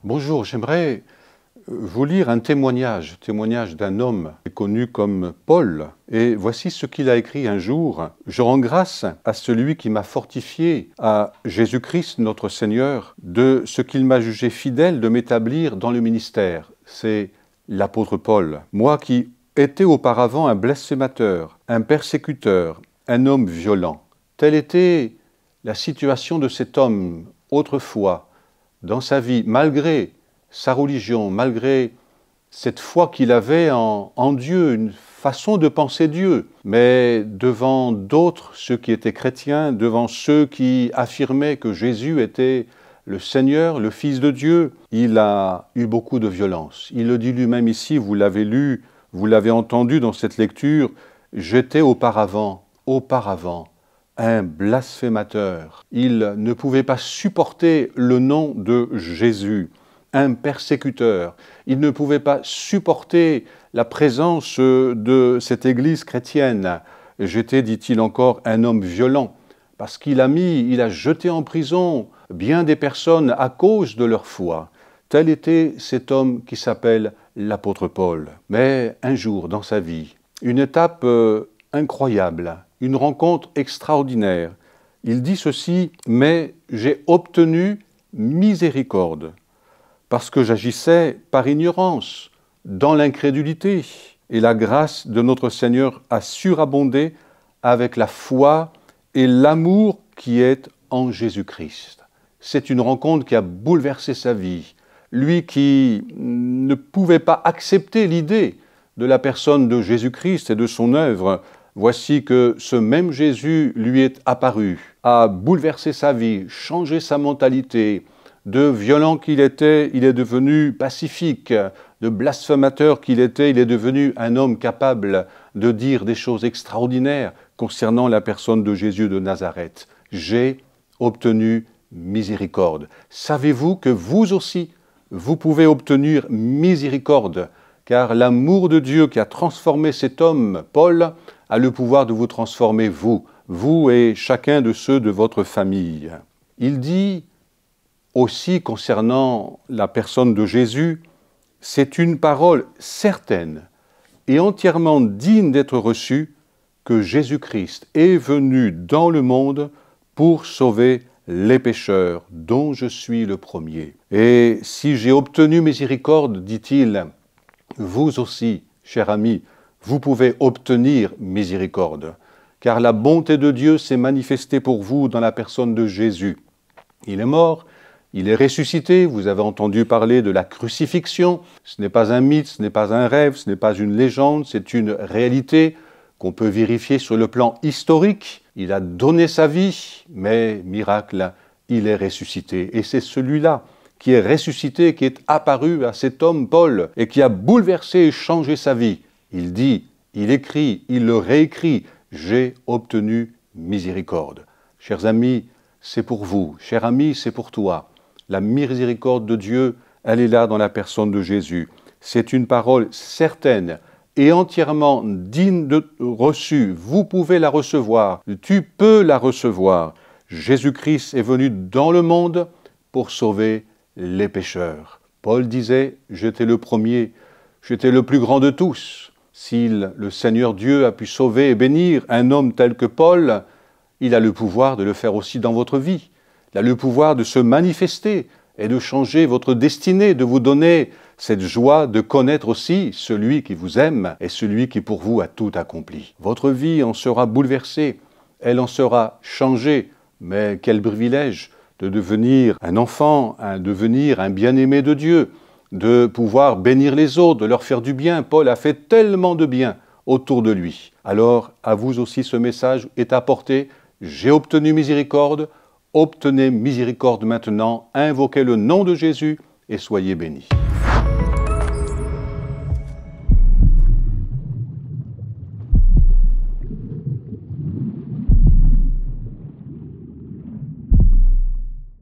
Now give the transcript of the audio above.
Bonjour, j'aimerais vous lire un témoignage d'un homme connu comme Paul. Et voici ce qu'il a écrit un jour. « Je rends grâce à celui qui m'a fortifié, à Jésus-Christ notre Seigneur, de ce qu'il m'a jugé fidèle de m'établir dans le ministère. » C'est l'apôtre Paul. « Moi qui étais auparavant un blasphémateur, un persécuteur, un homme violent. » Telle était la situation de cet homme autrefois, dans sa vie, malgré sa religion, malgré cette foi qu'il avait en Dieu, une façon de penser Dieu. Mais devant d'autres, ceux qui étaient chrétiens, devant ceux qui affirmaient que Jésus était le Seigneur, le Fils de Dieu, il a eu beaucoup de violence. Il le dit lui-même ici, vous l'avez lu, vous l'avez entendu dans cette lecture, « J'étais auparavant, un blasphémateur. » Il ne pouvait pas supporter le nom de Jésus. Un persécuteur. Il ne pouvait pas supporter la présence de cette église chrétienne. J'étais, dit-il encore, un homme violent, parce qu'il a jeté en prison bien des personnes à cause de leur foi. Tel était cet homme qui s'appelle l'apôtre Paul. Mais un jour dans sa vie, une étape incroyable, une rencontre extraordinaire. Il dit ceci, « Mais j'ai obtenu miséricorde, parce que j'agissais par ignorance, dans l'incrédulité, et la grâce de notre Seigneur a surabondé avec la foi et l'amour qui est en Jésus-Christ. » C'est une rencontre qui a bouleversé sa vie. Lui qui ne pouvait pas accepter l'idée de la personne de Jésus-Christ et de son œuvre, voici que ce même Jésus lui est apparu, a bouleversé sa vie, changé sa mentalité. De violent qu'il était, il est devenu pacifique. De blasphémateur qu'il était, il est devenu un homme capable de dire des choses extraordinaires concernant la personne de Jésus de Nazareth. J'ai obtenu miséricorde. Savez-vous que vous aussi, vous pouvez obtenir miséricorde, car l'amour de Dieu qui a transformé cet homme, Paul, a le pouvoir de vous transformer vous et chacun de ceux de votre famille. Il dit aussi concernant la personne de Jésus, c'est une parole certaine et entièrement digne d'être reçue que Jésus-Christ est venu dans le monde pour sauver les pécheurs, dont je suis le premier. Et si j'ai obtenu miséricorde, dit-il, vous aussi, cher ami, vous pouvez obtenir miséricorde, car la bonté de Dieu s'est manifestée pour vous dans la personne de Jésus. Il est mort, il est ressuscité, vous avez entendu parler de la crucifixion. Ce n'est pas un mythe, ce n'est pas un rêve, ce n'est pas une légende, c'est une réalité qu'on peut vérifier sur le plan historique. Il a donné sa vie, mais miracle, il est ressuscité. Et c'est celui-là qui est ressuscité, qui est apparu à cet homme Paul et qui a bouleversé et changé sa vie. Il dit, il écrit, il le réécrit, « J'ai obtenu miséricorde ». Chers amis, c'est pour vous. Cher ami, c'est pour toi. La miséricorde de Dieu, elle est là dans la personne de Jésus. C'est une parole certaine et entièrement digne de reçue. Vous pouvez la recevoir. Tu peux la recevoir. Jésus-Christ est venu dans le monde pour sauver les pécheurs. Paul disait, j'étais le premier, j'étais le plus grand de tous. Si le Seigneur Dieu a pu sauver et bénir un homme tel que Paul, il a le pouvoir de le faire aussi dans votre vie. Il a le pouvoir de se manifester et de changer votre destinée, de vous donner cette joie de connaître aussi celui qui vous aime et celui qui pour vous a tout accompli. Votre vie en sera bouleversée, elle en sera changée, mais quel privilège de devenir un enfant, de devenir un bien-aimé de Dieu, de pouvoir bénir les autres, de leur faire du bien. Paul a fait tellement de bien autour de lui. Alors, à vous aussi, ce message est apporté. J'ai obtenu miséricorde, obtenez miséricorde maintenant, invoquez le nom de Jésus et soyez bénis.